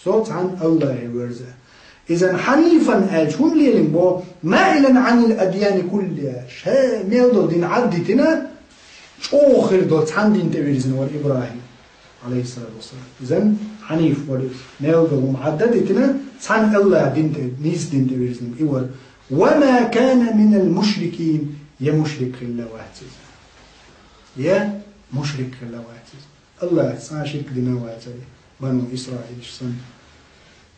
صوت عن الله ورزه. إذا حنيفا شون ليلين بو مائلا عن الأديان كلها شا ميلدو دين عدتنا آخر دوت عن دين تبيرزن والإبراهيم عليه الصلاة والسلام. إذا حنيف ميلدو معددتنا عن الله دين نيس دين تبيرزن إيوال وما كان من المشركين يا مشرك الله واتز يا مشرك الله واتز الله ساشك دينا واتز بنو إسرائيل شسن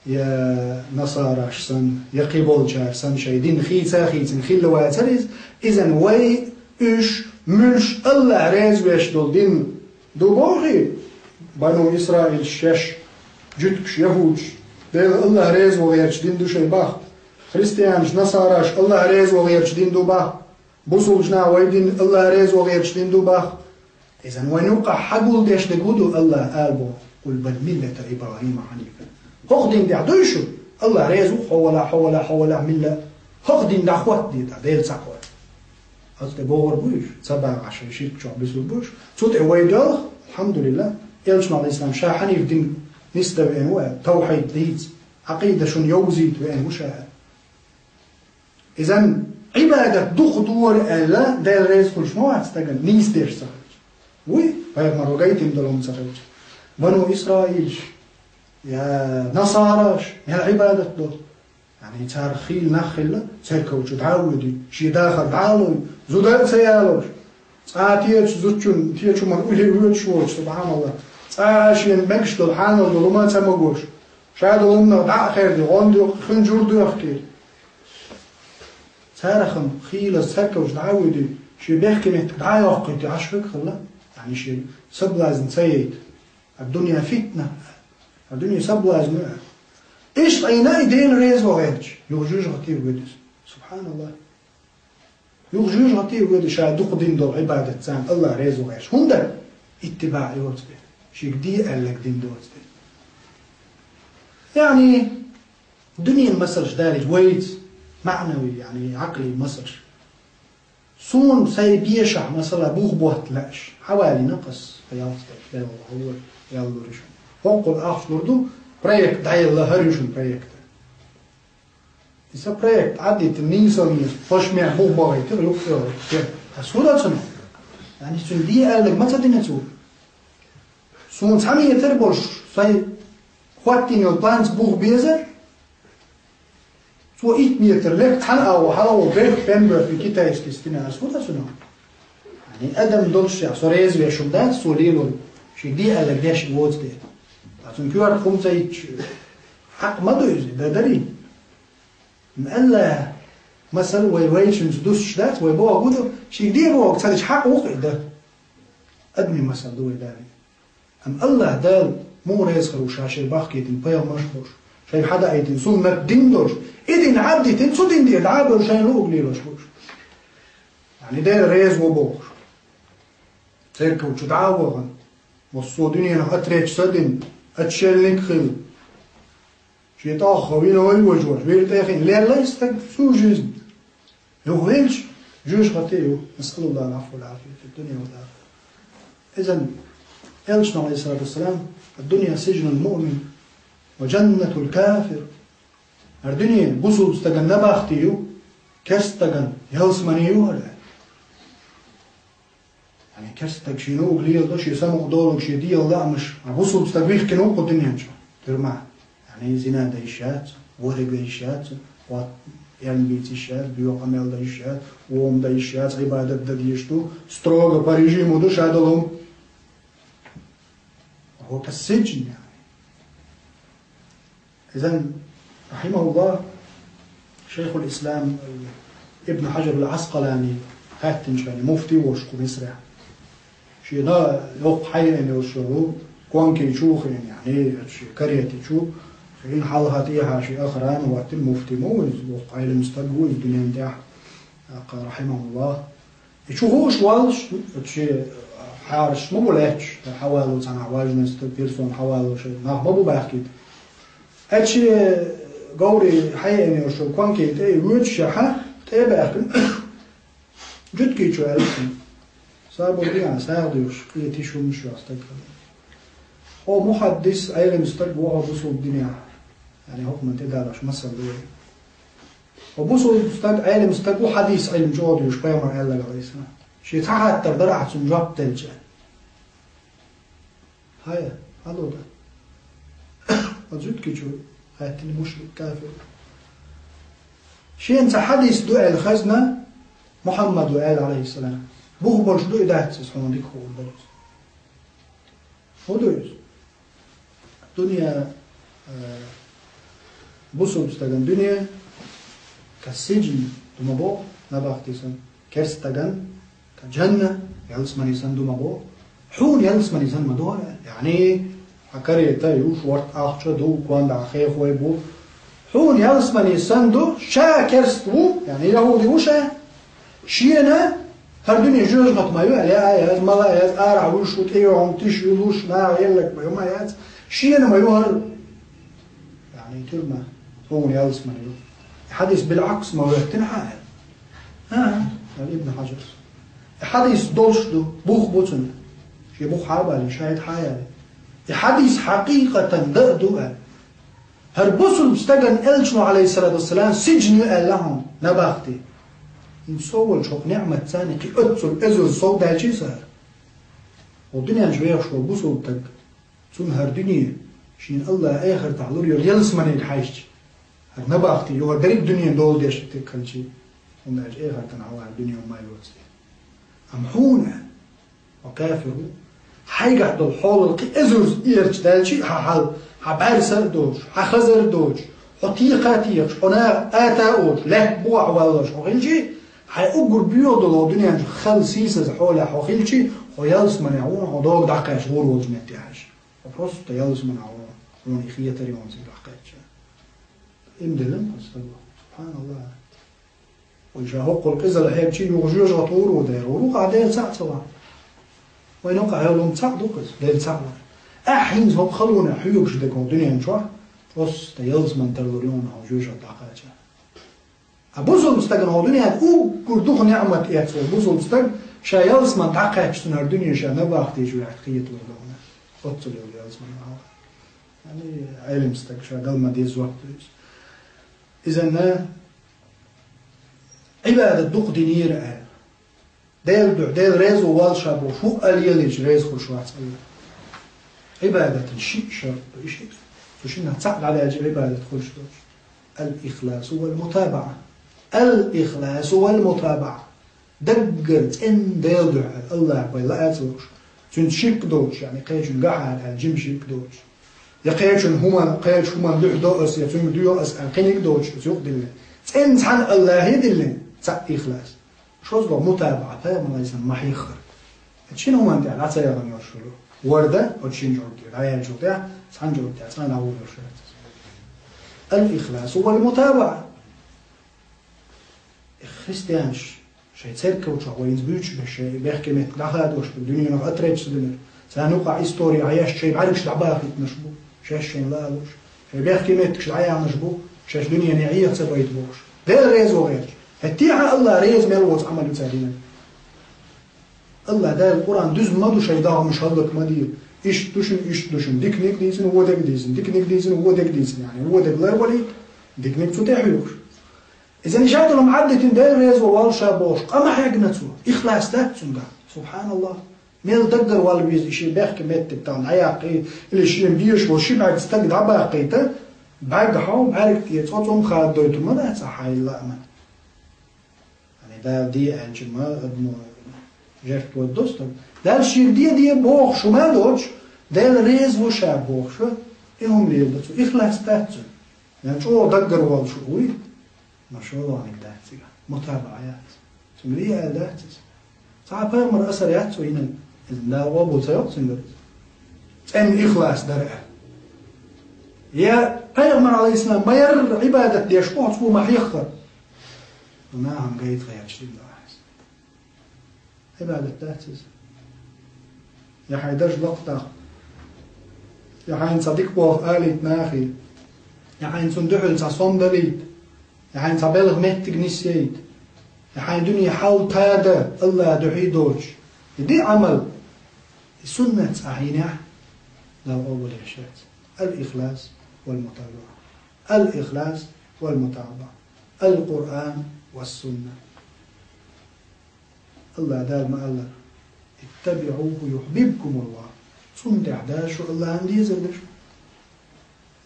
يا نصارى شسن يا قبول جارسن شايدين خيتا خيتن خيل واتريز إذن وي إش مش الله ريز ويش دول دين دو بوخي بنو إسرائيل شش جدكش يهودش ديل الله ريز وغيرش دين دو شي باخ خريستيانش نصاراش الله ريز وغيرش دين دو باخ بوصولجنا ويدين الله ريز وغيرش دين دو باخ إذن ونوقع حقول ديش دقودو الله آلبو قل بل ملة إبراهيم حنيفا هقدين دي عدوشو الله ريزو حولا ملة هقدين دا خوات دي دا ديل ساقوات أصدي بوغر بوش سبع عشر شيك شو عبسو بوش صوت عويدوغ الحمد لله يلشنا الإسلام شا حنيف دين نستا بين هو توحيد ديت عقيدة شون يوزيد بين وشا إذن عبادة دور ألا ديل ريز خلش موات استقل نيس ديش سخرج وي فايق مروقايتين دولهم سخرج بنو إسرائيل يا نصاراش يا العبادة دول يعني تار خيل نخيل سيركوش تعودي شي داخل تعالوا زودات سيالوش تيج زوتشون تيجوا من أولي ويتشوش سبحان الله تاشين بنكش دول حانل دول ما تسمعوش شادو لنا دع خير دي غندي خنجور دو يحكي تارخم خيل سيركوش تعودي شي بيحكي مت دعاء يحكي عشرك خلا يعني شي سبلازن سيد الدنيا فتنة الدنيا سبلازن إيش أين دين ريز وغيرش يغجوج غطير ودس سبحان الله يغجوج غطير ودس شادوق دين دول عبادة زان الله ريز وغيرش هندر اتباع يوزده شيك دي قال لك دين دوزده يعني دنيا المسرش دارج ويت معنوي يعني عقلي مسرش سون سيبيشع مثلا بوغ بوهت لاش حوالي نقص فيالستك لا والله هو يالله رشون فوق الآخر برضو projekt دعي الله هريشون projekt إذا projekt عدت النيسان فشمع بوغ باغي تغلق فيه هسهولة سنة يعني سون دي قال لك ما تدينا تقول سون سامي يتربوش ساي خواتين يوطانس بوغ بيزر سو إيت ميتر لك حلقة وحلقة وبيخ بينبر في كتا يسكستنا هسهولة سنة يعني أدم دولش يا سوريز ويشمدات سو ليلو شي دي قال لك ديش الوز دي عشان كيوار خمسة يتش حق ما دويز ده دري مقلا مثلا ويويشنز دوس شدات ويبوا وجوده شي دي هو وقتها حق وقع ده أدمي مثلا دوي داري أم الله دال مو رزق وشاشر باخ يتن بيا مشهور شايف حدا يتن سون ما دين دوش إدين عبد يتن سو دين دي العاب وشاين لوق لي لوش يعني ده رز وبوخ تركوا تدعوهم والصودني أنا أتريج سدين أتشلك خل شيء تأخوين هو الوجوه بيرت أخين لا يستقبل شو جزء يغويلش جوش خطيه نسأل الله العفو والعافية في الدنيا والآخرة. إذن يلشنا عليه الصلاة والسلام الدنيا سجن المؤمن وجنة الكافر. الدنيا بوصل استجن نبختيو كستجن يلسمنيو هلا يعني كستك شنو قليل ده شيء سمو دولك شيء دي الله مش بوصل استجبيخ كنو قدني هنشو ترمع يعني زنا ده الشات ورق ده الشات يعني بيت الشات بيو عمل ده الشات ووم ده الشات عبادة ده ديشتو ستروغ بريجيم ودوش هذا هو كالسجن يعني. إذن رحمه الله شيخ الإسلام ابن حجر العسقلاني هاتنش يعني مفتي وشكو مسرع شيء لا يوق حي يعني وشو كوانكي يشوخ يعني شيء كريتي شو خلين حال هاتيها شيء آخران وقت المفتي مو وقع المستقبل الدنيا انتاح رحمه الله يشوفوش والش شيء حارش مو بلاش حوالو سنة حواجنا بيرسون حوالو شيء ما بو باكيد أشي قولي حياني وشو كوانكي تأي ويتشحة تأي باكن جد كي شو عرفتم صابوا بيان ساعدوش قيتي شو مشو أستقبل هو محدث علم استقبل وهو بصوا الدنيا يعني حكم تدارش مثلا دوي وبصوا استقبل علم استقبل حديث علم جود يشبه ما قال لك عليه شيء تحت تقدر أحسن جاب تلجأ هاي هذا ده أزود كيشو هاتني مشرك كافر شيء أنت حديث دعاء الخزنة محمد وآل عليه السلام بوه برش دعاء ده تسمعون ديك هو البرز هو دويس الدنيا بوسو بستغن دنيا كالسجن دمبو نباختيسن كرستغن كجنة يلسمني سن دمبو حون يلسمني سن مدورة يعني حكريتا يوش ورت أخشى دو كوان دا خيخ ويبو حون يلسمني سن دو شا كرستو يعني يهودي وشا شينا هر دنيا جوج مطمئو عليها يز ملا يز آرع وش وتيو عم تشي وش نار يلك بيوما يز شينا ما يوهر يعني تلما حون يلسمني حديث بالعكس ما هو يحتنحا يعني ابن حجر حديث دولشدو بوخ بوتن شي بوخ حابالي شاهد حيالي حديث حقيقة دأدو هر بوصل مستقن إلشنو عليه الصلاة والسلام سجن يقال لهم نباختي إن سوال شوق نعمة ثاني كي أدسل إزل صوت هالشي سهر والدنيا نجوية شو بوصل تك ثم هر دنيا شين الله آخر تعلور يلس من الحاجة هر نباختي يوهر دريب دنيا دول ديش تكال شي وناج آخر تنعوها الدنيا وما يوتسي أمحونا وكافروا حيقع دول حول القي إزوز إيرش دالشي حال حبارسر دوش حخزر دوش حطيقاتيش حنا آتاوش له بوع والش حخيلشي حيقر بيوضو الدنيا خل سيسز حولها حخيلشي ويلس منعون حضاق دعقاش غور وزمتياش وفرصت يلس منعون وني خيتري ونزي دعقاش امدلن سبحان الله ويشاهق القزل هيبشي يغجوج غطور ودير وروق عديل ساعة سوا وينوقع يولون ساعة دوكس ديل ساعة أحين هم خلونا حيوبش دكون دنيا نشوح وص تيلز من تلوريون هوجوج الدعقاش أبوزل مستقن هو دنيا أو كردوخ نعمة إياتسو أبوزل مستقن شا يلس من دعقاش سنهر دنيا شا نباختي جو يحقية لغلونا أطل يلس من عاق يعني علم مستقن شا قل ما ديز وقت إذن عبادة دوق دينير ديل ريز ووالشاب وفوق اليلج ريز خشوات عبادة شيء شرط شيء فشينا تساعد على عبادة خشوات الإخلاص والمتابعة الإخلاص والمتابعة دقرت إن ديل دعاء الله بيلا أتوش تنشيك دوش يعني قيشن قاعد على الجيم شيك دوش يقيشن هما قيش هما لح دوس يتم ديوس قينك دوش يوق دلنا إن عن الله يدلنا إخلاص شو زلوا متابعة هاي ما ليس ما حيخر شنو هو أنت على سيارة يرشلو وردة وتشين جورتي هاي جورتي سان جورتي سان أول يرشلت الإخلاص والمتابعة خريستيانش شيء تسرك وش هو ينزبيش بشيء بيحكي مت دخلت وش بالدنيا نفأتريج سدنا سنوقع إستوري عياش شيء بعرفش دعباخي نشبو شيء لا وش شيء بيحكي مت كش عيا نشبو شيء دنيا نعية تبيت بوش ده ريز وغير هتيها الله ريز ملوت عمل يتعلمنا الله ده القرآن دوز ما دو شيء داغ مش هذلك ما دير إيش دوشن ديك نيك ديزن هو ديك ديزن ديك نيك ديزن هو ديك ديزن يعني هو ديك لا ولي ديك نيك تتحيوش إذا نشاط لهم عدت ده ريز ووالشا بوش أما حاجة نتسو إخلاص ده تسمع سبحان الله ميل دقر والبيز إشي بيحكي ميت بتاعنا عياقي اللي شيء بيش وشي بعد استجد عباقيته بعد حاول بعرف يتصوم خالد دويتو ما ده صحيح لا أمن ده دي أنشل ما أدمو جرت والدوستم ده الشيء دي بوخ شو ما دوش ده الريز وشاب بوخ شو إنهم ليه بتسو إخلاص تاتسو يعني شو دقر وال شوي ما شاء الله عنك داتسي متابعات سمرية داتس صعب مر أثر ياتسو هنا لا وابو تيوت سنجر إن إخلاص درع يا پیغمبر عليه السلام ما ير عبادة ديش بوح سو ما حيخر وما هم قيد غير شديد لاحظ عبادة تاتز يا حيدرج لقطة يا حين صديق بوخ آليت ناخي يا حين صندحل صندليت يا حين صبالغ مهتق نسيت يا حين دنيا حاول تادا الله دعي دوش دي عمل السنة صحيحة ده أول شيء الإخلاص والمتابعة. الإخلاص والمتابعة، القرآن والسنة. الله دال ما الله اتبعوه يحببكم الله. صند 11 الله عندي زلش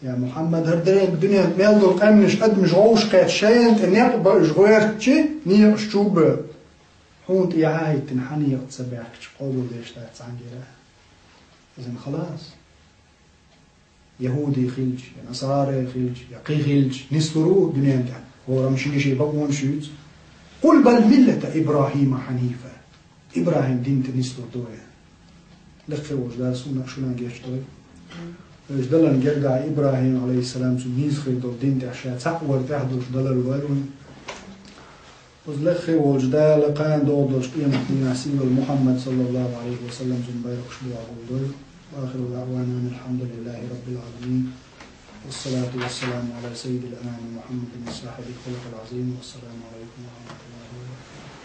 يا محمد هردرين الدنيا ميلدو أمنش أدمش غوش قيت شين تنيق بجغويرتشي نيق شوب هونت يعاي تنحني يتسبعكش قولوا ليش تاتسانجيرا. إذن خلاص يهودي خلج نصارى خلج يقي خلج نسترو الدنيا ده هو رمشي شيء بقون شوت قل بل ملة إبراهيم حنيفة. إبراهيم دين تنستر دوية لخي وجدال سونا شونا جيش دوي وجدال نجرجع إبراهيم عليه السلام سنيز خيدو دين تحشا تحور تحدو جدال الوالون وزلخي وجدال قان دودوش قيمة ناسيب محمد صلى الله عليه وسلم زنباير أشبوع دوي. وآخر دعوانا الحمد لله رب العالمين والصلاة والسلام على سيد الأنام محمد صاحب الخلق العظيم والسلام عليكم ورحمة الله وبركاته.